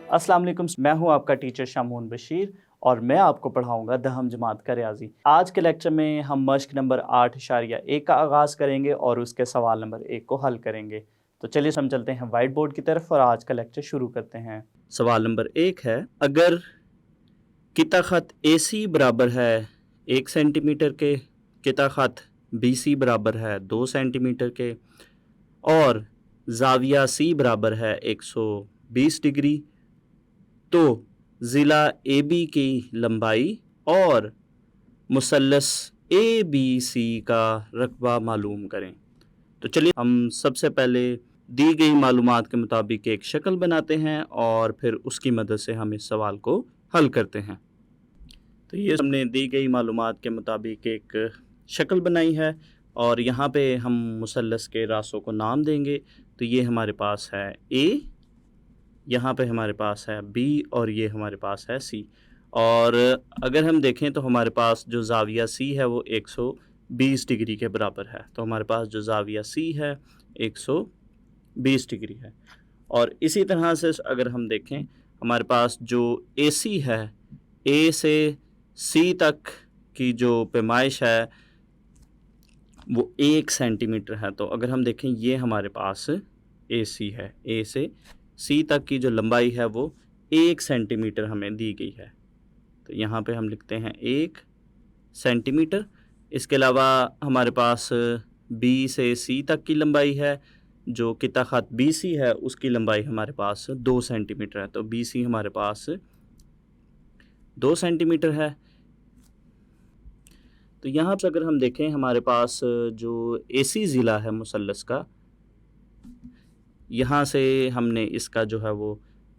अस्सलाम वालेकुम, मैं हूं आपका टीचर शामून बशीर और मैं आपको पढ़ाऊंगा दहम जमात का रियाजी। आज के लेक्चर में हम मश्क नंबर 8.1 का आगाज़ करेंगे और उसके सवाल नंबर 1 को हल करेंगे। तो चलिए हम चलते हैं वाइट बोर्ड की तरफ और आज का लेक्चर शुरू करते हैं। सवाल नंबर 1 है, अगर किता ख़त AC बराबर है 1 सेंटीमीटर के, किता ख़त BC बराबर है 2 सेंटीमीटर के और ज़ाविया C बराबर है 120 डिग्री, तो ज़िला AB की लंबाई और मुसल्लस ABC का रकबा मालूम करें। तो चलिए हम सबसे पहले दी गई मालूमात के मुताबिक एक शक्ल बनाते हैं और फिर उसकी मदद से हम इस सवाल को हल करते हैं। तो ये हमने दी गई मालूमात के मुताबिक एक शक्ल बनाई है और यहाँ पे हम मुसल्लस के रास्तों को नाम देंगे। तो ये हमारे पास है A, यहाँ पे हमारे पास है B और ये हमारे पास है C। और अगर हम देखें तो हमारे पास जो ज़ाविया C है वो 120 डिग्री के बराबर है। तो हमारे पास जो ज़ाविया C है 120 डिग्री है। और इसी तरह से अगर हम देखें हमारे पास जो AC है, A से C तक की जो पैमाइश है वो 1 सेंटीमीटर है। तो अगर हम देखें ये हमारे पास AC है, A से C तक की जो लंबाई है वो 1 सेंटीमीटर हमें दी गई है। तो यहाँ पे हम लिखते हैं 1 सेंटीमीटर। इसके अलावा हमारे पास B से C तक की लंबाई है, जो किता ख़त BC है उसकी लंबाई हमारे पास 2 सेंटीमीटर है। तो BC हमारे पास 2 सेंटीमीटर है। तो यहाँ पर अगर हम देखें हमारे पास जो AC ज़िला है मुसल्लस का, यहाँ से हमने इसका जो है वो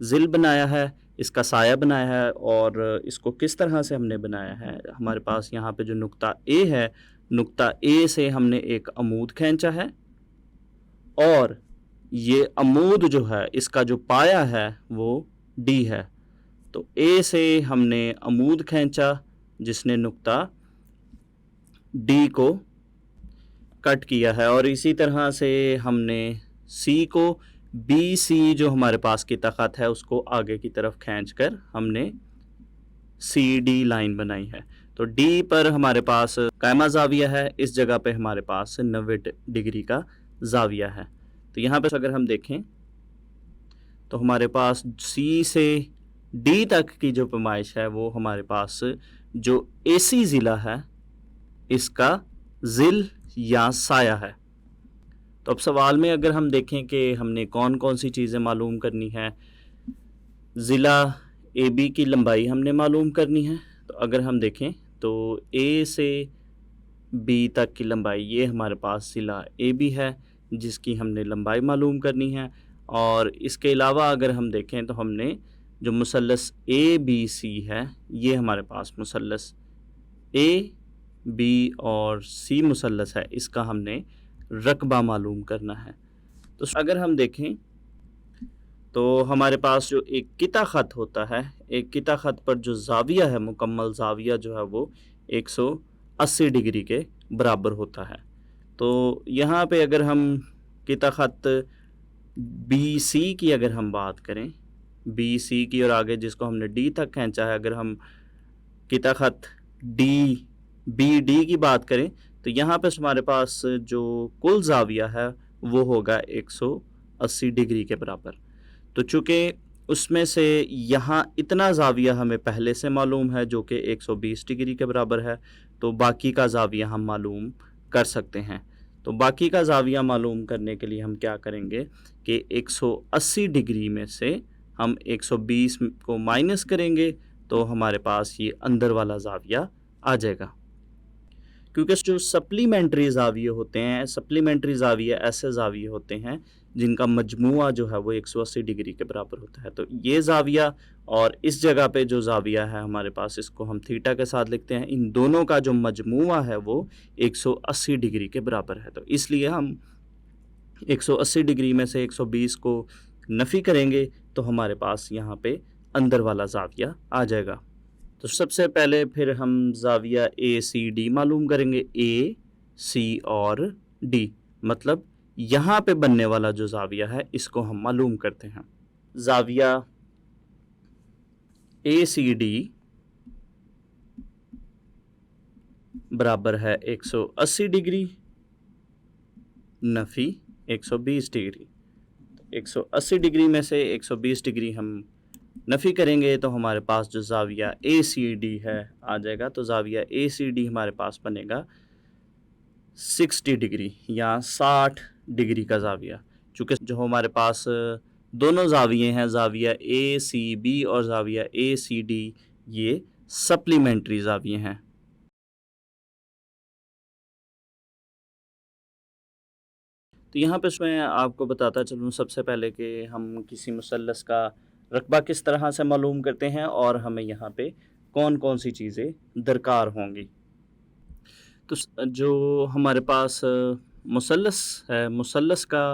ज़िल बनाया है, इसका साया बनाया है। और इसको किस तरह से हमने बनाया है, हमारे पास यहाँ पे जो नुक्ता A है, नुक्ता A से हमने एक अमूद खींचा है और ये अमूद जो है इसका जो पाया है वो D है। तो A से हमने अमूद खींचा जिसने नुक्ता D को कट किया है और इसी तरह से हमने C को BC जो हमारे पास की ताकत है उसको आगे की तरफ खींचकर हमने CD लाइन बनाई है। तो D पर हमारे पास कायमा ज़ाविया है, इस जगह पे हमारे पास 90 डिग्री का ज़ाविया है। तो यहाँ पे अगर हम देखें तो हमारे पास C से D तक की जो पैमाइश है वो हमारे पास जो AC ज़िला है इसका ज़िल या साया है। तो अब सवाल में अगर हम देखें कि हमने कौन कौन सी चीज़ें मालूम करनी है, ज़िला AB की लंबाई हमने मालूम करनी है। तो अगर हम देखें तो A से B तक की लंबाई ये हमारे पास ज़िला AB है जिसकी हमने लंबाई मालूम करनी है। और इसके अलावा अगर हम देखें तो हमने जो मुसल्लस ABC है ये हमारे पास मुसल्लस A, B और C मुसल्लस है, इसका हमने रकबा मालूम करना है। तो अगर हम देखें तो हमारे पास जो एक किता ख़त होता है, एक किता ख़त पर जो ज़ाविया है, मुकम्मल ज़ाविया जो है वो 180 डिग्री के बराबर होता है। तो यहाँ पे अगर हम किता ख़त BC की अगर हम बात करें, BC की और आगे जिसको हमने D तक खींचा है, अगर हम किता ख़त BD की बात करें तो यहाँ पे हमारे पास जो कुल ज़ाविया है वो होगा 180 डिग्री के बराबर। तो चूँकि उसमें से यहाँ इतना ज़ाविया हमें पहले से मालूम है जो कि 120 डिग्री के बराबर है, तो बाकी का ज़ाविया हम मालूम कर सकते हैं। तो बाकी का ज़ाविया मालूम करने के लिए हम क्या करेंगे कि 180 डिग्री में से हम 120 को माइनस करेंगे तो हमारे पास ये अंदर वाला ज़ाविया आ जाएगा। क्योंकि जो सप्लीमेंट्री ज़ाविये होते हैं, सप्लीमेंट्री ज़ाविये ऐसे ज़ाविये होते हैं जिनका मजमुआ जो है वो 180 डिग्री के बराबर होता है। तो ये ज़ाविया और इस जगह पे जो ज़ाविया है हमारे पास, इसको हम थीटा के साथ लिखते हैं, इन दोनों का जो मजमुआ है वो 180 डिग्री के बराबर है। तो इसलिए हम 180 डिग्री में से 120 को नफ़ी करेंगे तो हमारे पास यहाँ पे अंदर वाला ज़ाविया आ जाएगा। तो सबसे पहले फिर हम ज़ाविया ACD मालूम करेंगे। A, C और D, मतलब यहाँ पे बनने वाला जो ज़ाविया है इसको हम मालूम करते हैं। ज़ाविया ACD बराबर है 180 डिग्री नफ़ी 120 डिग्री। 180 डिग्री में से 120 डिग्री हम नफ़ी करेंगे तो हमारे पास जो ज़ाविया ACD है आ जाएगा। तो ज़ाविया ACD हमारे पास बनेगा 60 डिग्री या 60 डिग्री का ज़ाविया। चूँकि जो हमारे पास दोनों ज़ाविये हैं, ज़ाविया ACB और ज़ाविया ACD, ये सप्लीमेंट्री ज़ाविये हैं। तो यहाँ पे मैं आपको बताता चलूँ सबसे पहले कि हम किसी मुसल्लस का रकबा किस तरह से मालूम करते हैं और हमें यहाँ पे कौन कौन सी चीज़ें दरकार होंगी। तो जो हमारे पास मुसल्लस है, मुसल्लस का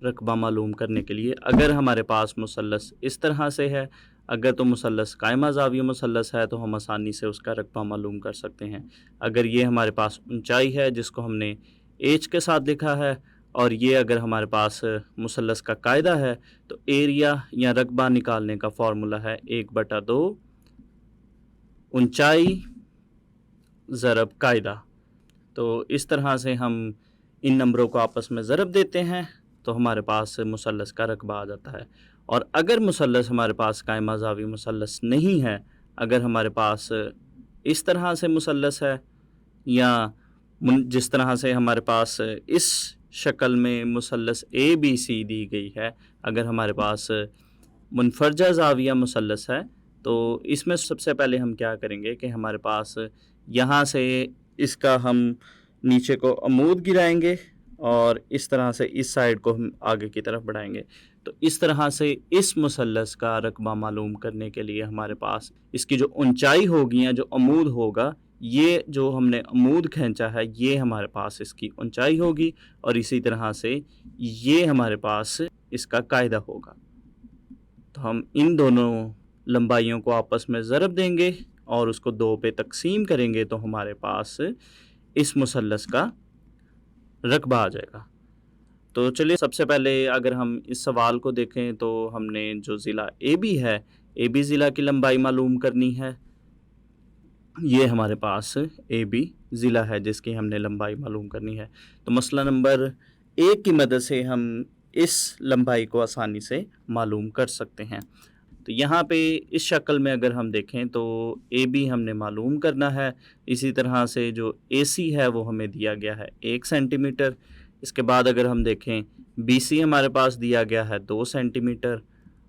रकबा मालूम करने के लिए अगर हमारे पास मुसल्लस इस तरह से है, अगर तो मुसल्लस कायमा ज़ाविया मुसल्लस है तो हम आसानी से उसका रकबा मालूम कर सकते हैं। अगर ये हमारे पास ऊंचाई है जिसको हमने एच के साथ लिखा है और ये अगर हमारे पास मुसल्लस का कायदा है तो एरिया या रकबा निकालने का फार्मूला है 1/2 ऊंचाई ज़रब कायदा। तो इस तरह से हम इन नंबरों को आपस में ज़रब देते हैं तो हमारे पास मुसल्लस का रकबा आ जाता है। और अगर मुसल्लस हमारे पास कायमा ज़ावी मुसल्लस नहीं है, अगर हमारे पास इस तरह से मुसल्लस है या जिस तरह से हमारे पास इस शक्ल में मुसल्लस ABC दी गई है, अगर हमारे पास मुनफरजा ज़ाविया मुसल्लस है तो इसमें सबसे पहले हम क्या करेंगे कि हमारे पास यहाँ से इसका हम नीचे को अमूद गिराएंगे और इस तरह से इस साइड को हम आगे की तरफ बढ़ाएंगे। तो इस तरह से इस मुसल्लस का रकबा मालूम करने के लिए हमारे पास इसकी जो ऊंचाई होगी या जो अमूद होगा, ये जो हमने अमूद खींचा है ये हमारे पास इसकी ऊंचाई होगी और इसी तरह से ये हमारे पास इसका कायदा होगा। तो हम इन दोनों लंबाइयों को आपस में ज़रब देंगे और उसको 2 पे तकसीम करेंगे तो हमारे पास इस मुसल्लस का रकबा आ जाएगा। तो चलिए सबसे पहले अगर हम इस सवाल को देखें तो हमने जो ज़िला AB है, AB ज़िला की लंबाई मालूम करनी है। ये हमारे पास AB ज़िला है जिसकी हमने लंबाई मालूम करनी है। तो मसला नंबर 1 की मदद से हम इस लंबाई को आसानी से मालूम कर सकते हैं। तो यहाँ पे इस शक्ल में अगर हम देखें तो AB हमने मालूम करना है। इसी तरह से जो AC है वो हमें दिया गया है 1 सेंटीमीटर। इसके बाद अगर हम देखें BC हमारे पास दिया गया है 2 सेंटीमीटर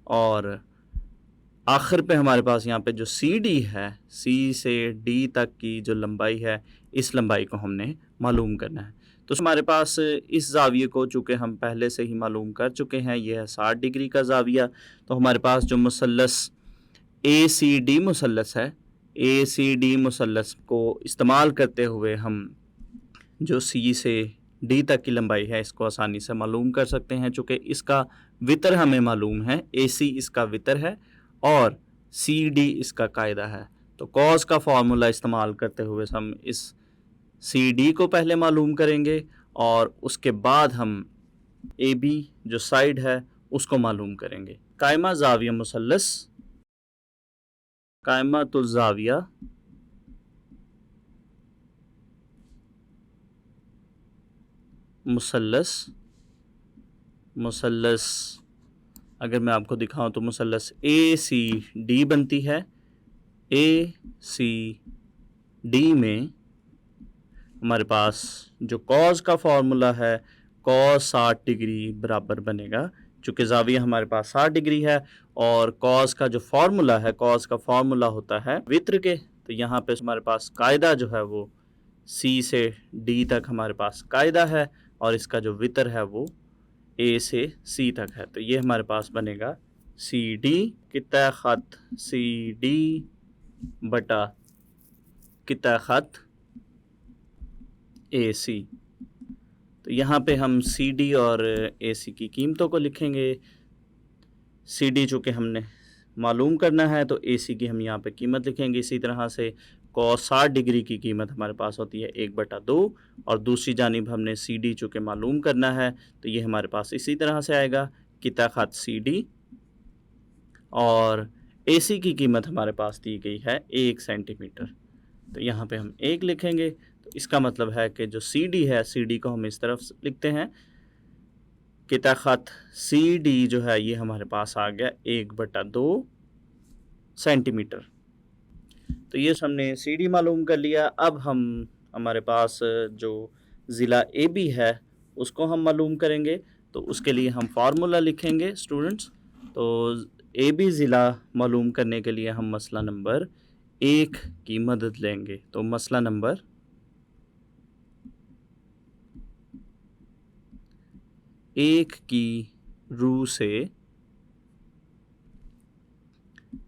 और आखिर पे हमारे पास यहाँ पे जो CD है, C से D तक की जो लंबाई है, इस लंबाई को हमने मालूम करना है। तो हमारे पास इस ज़ाविये को चूँकि हम पहले से ही मालूम कर चुके हैं, ये है 60 डिग्री का ज़ाविया। तो हमारे पास जो मुसल्लस ACD मुसल्लस है, ACD मुसल्लस को इस्तेमाल करते हुए हम जो C से D तक की लंबाई है इसको आसानी से मालूम कर सकते हैं। चूँकि इसका वितर हमें मालूम है, AC इसका वितर है और CD इसका कायदा है। तो कॉस का फार्मूला इस्तेमाल करते हुए हम इस CD को पहले मालूम करेंगे और उसके बाद हम AB जो साइड है उसको मालूम करेंगे। कायमा ज़ाविया मुसल्लस, कायमातुल ज़ाविया मुसल्लस, मुसल्लस अगर मैं आपको दिखाऊं तो मुसल्लस ACD बनती है। ACD में हमारे पास जो कॉस का फार्मूला है, कॉस 60 डिग्री बराबर बनेगा। चूँकि ज़ाविया हमारे पास 60 डिग्री है और कॉस का जो फार्मूला है, कॉस का फार्मूला होता है वित्र के। तो यहाँ पे हमारे पास कायदा जो है वो C से D तक हमारे पास कायदा है और इसका जो वितर है वो A से C तक है। तो ये हमारे पास बनेगा CD कितना ख़त CD बटा कितना ख़त AC। तो यहाँ पे हम CD और AC की कीमतों को लिखेंगे। CD चूँकि हमने मालूम करना है तो AC की हम यहाँ पे कीमत लिखेंगे। इसी तरह से कॉस 60 डिग्री की कीमत हमारे पास होती है 1/2 और दूसरी जानिब हमने CD चूँकि मालूम करना है तो ये हमारे पास इसी तरह से आएगा कितना ख़त CD और AC की कीमत हमारे पास दी गई है 1 सेंटीमीटर। तो यहाँ पे हम 1 लिखेंगे, तो इसका मतलब है कि जो CD है, CD को हम इस तरफ लिखते हैं, किता ख़त CD जो है ये हमारे पास आ गया 1/2 सेंटीमीटर। तो ये हमने CD मालूम कर लिया। अब हमारे पास जो ज़िला AB है उसको हम मालूम करेंगे। तो उसके लिए हम फार्मूला लिखेंगे स्टूडेंट्स। तो AB ज़िला मालूम करने के लिए हम मसला नंबर 1 की मदद लेंगे। तो मसला नंबर 1 की रूह से,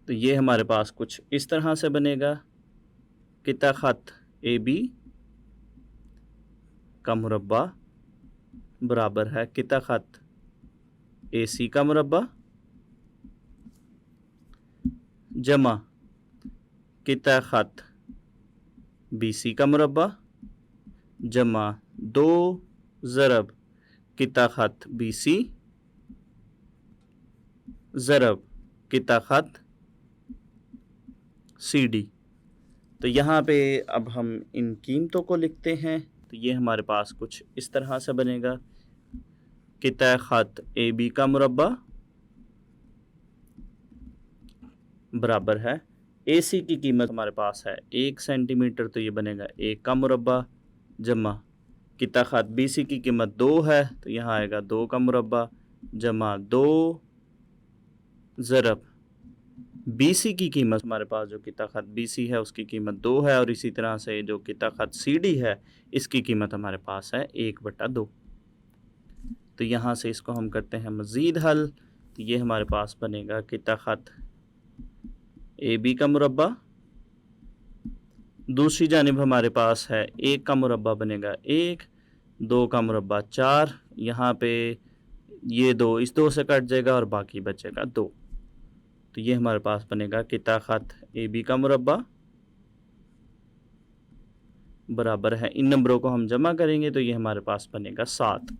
तो ये हमारे पास कुछ इस तरह से बनेगा, किता ख़त AB का मुरब्बा बराबर है किता ख़त AC का मुरब्बा जमा किता ख़त BC का मुरब्बा जमा 2 ज़रब किता ख़त BC ज़रब किता ख़त CD। तो यहाँ पे अब हम इन कीमतों को लिखते हैं। तो ये हमारे पास कुछ इस तरह से बनेगा, किता ख़त AB का मुरब्बा बराबर है AC की कीमत हमारे पास है 1 सेंटीमीटर, तो ये बनेगा 1 का मुरब्बा जमा किता ख़त BC की कीमत 2 है, तो यहाँ आएगा 2 का मुरब्बा जमा 2 ज़रब BC की कीमत, हमारे पास जो किता ख़त BC है उसकी कीमत 2 है, और इसी तरह से जो किता ख़त CD है इसकी कीमत हमारे पास है 1/2। तो यहाँ से इसको हम करते हैं मज़ीद हल। तो ये हमारे पास बनेगा किता ख़त AB का मुरब्बा, दूसरी जानिब हमारे पास है 1 का मुरब्बा बनेगा 1, 2 का मुरब्बा 4, यहाँ पे ये 2 इस 2 से कट जाएगा और बाकी बचेगा 2। तो ये हमारे पास बनेगा किता ख़त AB का मुरब्बा बराबर है, इन नंबरों को हम जमा करेंगे तो ये हमारे पास बनेगा 7।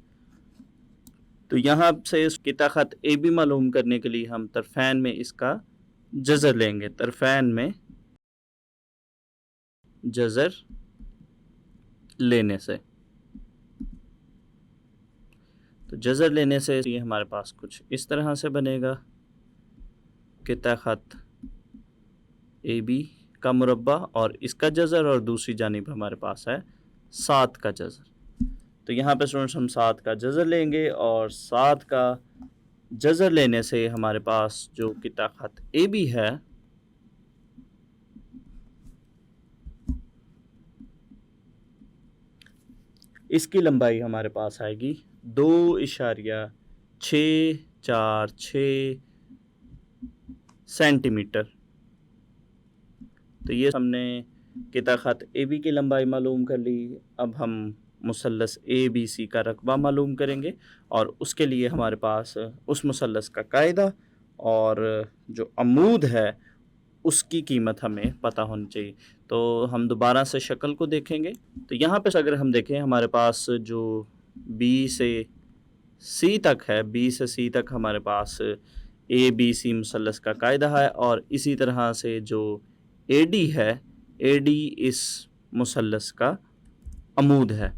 तो यहाँ से किता ख़त AB मालूम करने के लिए हम तरफ़ैन में इसका जज़र लेंगे। तरफ़ैन में जज़र लेने से, तो जज़र लेने से ये हमारे पास कुछ इस तरह से बनेगा, किता ख़त AB का मुरब्बा और इसका जज़र, और दूसरी जानिब हमारे पास है 7 का जज़र। तो यहाँ पे स्टूडेंट्स हम 7 का जज़र लेंगे, और 7 का जज़र लेने से हमारे पास जो किता ख़त AB है इसकी लंबाई हमारे पास आएगी 2.646 सेंटीमीटर। तो ये हमने किता ख़त AB की लंबाई मालूम कर ली। अब हम मुसल्लस ABC का रकबा मालूम करेंगे, और उसके लिए हमारे पास उस मुसल्लस का कायदा और जो अमूद है उसकी कीमत हमें पता होनी चाहिए। तो हम दोबारा से शक्ल को देखेंगे। तो यहाँ पे अगर हम देखें हमारे पास जो B से C तक है, B से C तक हमारे पास ABC मुसल्लस का कायदा है, और इसी तरह से जो AD है, AD इस मुसल्लस का अमूद है।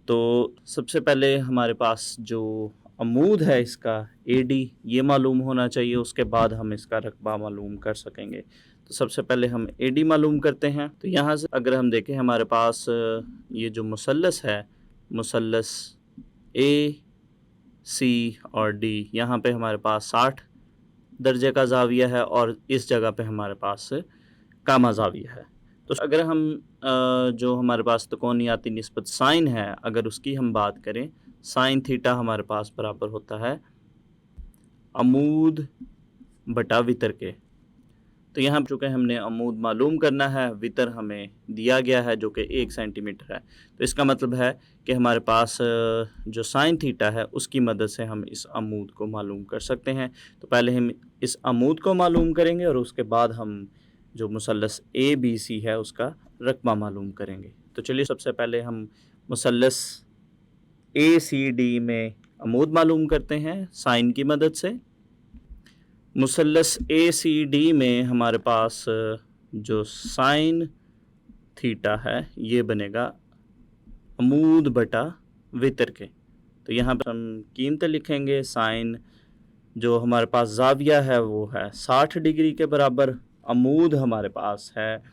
तो सबसे पहले हमारे पास जो अमूद है इसका AD ये मालूम होना चाहिए, उसके बाद हम इसका रकबा मालूम कर सकेंगे। तो सबसे पहले हम AD मालूम करते हैं। तो यहाँ से अगर हम देखें हमारे पास ये जो मुसल्लस है, मुसल्लस AC और D, यहाँ पे हमारे पास 60 दर्जे का ज़ाविया है, और इस जगह पे हमारे पास कामा ज़ाविया है। तो अगर हम जो हमारे पास त्रिकोणियाती निस्बत साइन है, अगर उसकी हम बात करें, साइन थीटा हमारे पास बराबर होता है अमूद बटा वितर के। तो यहाँ चूँकि हमने अमूद मालूम करना है, वितर हमें दिया गया है जो कि 1 सेंटीमीटर है, तो इसका मतलब है कि हमारे पास जो साइन थीटा है उसकी मदद से हम इस अमूद को मालूम कर सकते हैं। तो पहले हम इस अमूद को मालूम करेंगे, और उसके बाद हम जो मुसल्लस ABC है उसका रकबा मालूम करेंगे। तो चलिए सबसे पहले हम मुसल्लस ACD में अमूद मालूम करते हैं साइन की मदद से। मुसल्लस ACD में हमारे पास जो साइन थीटा है ये बनेगा अमूद बटा वितर के। तो यहाँ पर हम कीमतें लिखेंगे। साइन जो हमारे पास ज़ाविया है वो है 60 डिग्री के बराबर। अमूद हमारे पास है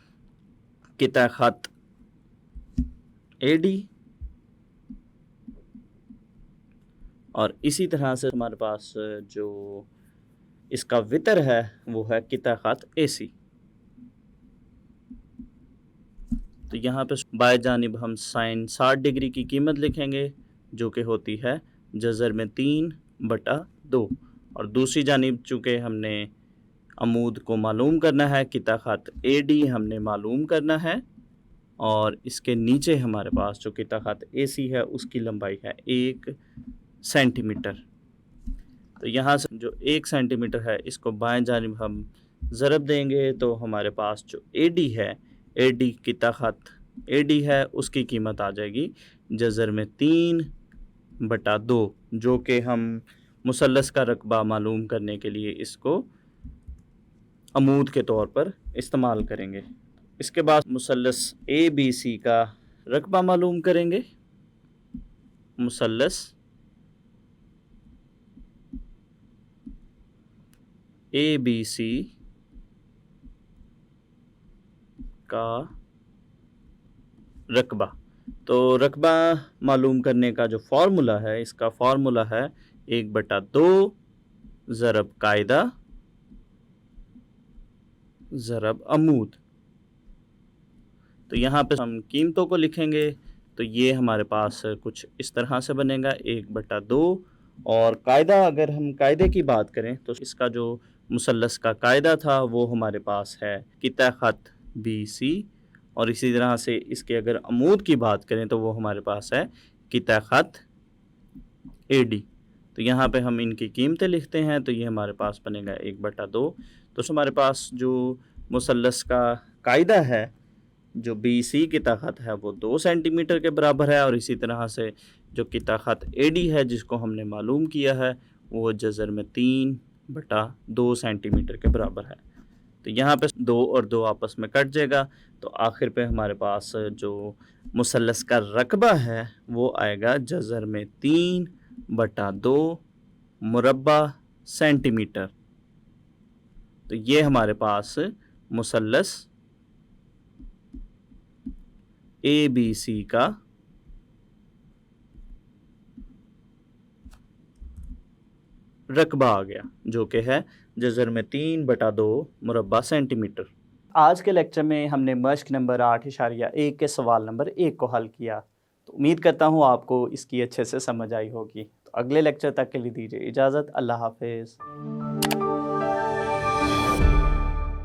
किता खत AD, और इसी तरह से हमारे पास जो इसका वितर है वो है किता खत AC। तो यहाँ पे बाएं जानिब हम साइन 60 डिग्री की कीमत लिखेंगे जो कि होती है जज़र में 3/2, और दूसरी जानिब चूँकि हमने अमूद को मालूम करना है, किता खत AD हमने मालूम करना है, और इसके नीचे हमारे पास जो किता खत AC है उसकी लंबाई है 1 सेंटीमीटर। तो यहाँ से जो 1 सेंटीमीटर है इसको बाएं जानिब हम ज़रब देंगे तो हमारे पास जो AD है, AD किता खत AD है उसकी कीमत आ जाएगी जज़र में 3/2, जो कि हम मुसल्लस का रकबा मालूम करने के लिए इसको अमूद के तौर पर इस्तेमाल करेंगे। इसके बाद मुसल्लस ABC का रकबा मालूम करेंगे। मुसल्लस ABC का रकबा, तो रकबा मालूम करने का जो फार्मूला है, इसका फार्मूला है 1/2 ज़रब कायदा ज़रब अमूद। तो यहाँ पे हम कीमतों को लिखेंगे तो ये हमारे पास कुछ इस तरह से बनेगा 1/2, और कायदा अगर हम कायदे की बात करें तो इसका जो मुसल्लस का कायदा था वो हमारे पास है किता खत BC, और इसी तरह से इसके अगर अमूद की बात करें तो वो हमारे पास है किता खत AD। तो यहाँ पे हम इनकी कीमतें लिखते हैं तो ये हमारे पास बनेगा 1/2। तो हमारे पास जो मुसल्लस का कायदा है जो BC किता खत है वो 2 सेंटीमीटर के बराबर है, और इसी तरह से जो किता खत AD है जिसको हमने मालूम किया है वो जज़र में 3/2 सेंटीमीटर के बराबर है। तो यहाँ पे 2 और 2 आपस में कट जाएगा, तो आखिर पे हमारे पास जो मुसल्लस का रकबा है वो आएगा जज़र में 3/2 मुरब्बा सेंटीमीटर। तो ये हमारे पास मुसल्लस ABC का रकबा आ गया जो कि है जज़र में 3/2 मुरब्बा सेंटीमीटर। आज के लेक्चर में हमने मश्क नंबर 8.1 के सवाल नंबर 1 को हल किया। तो उम्मीद करता हूँ आपको इसकी अच्छे से समझ आई होगी। तो अगले लेक्चर तक के लिए दीजिए इजाज़त। अल्लाह हाफ़िज़।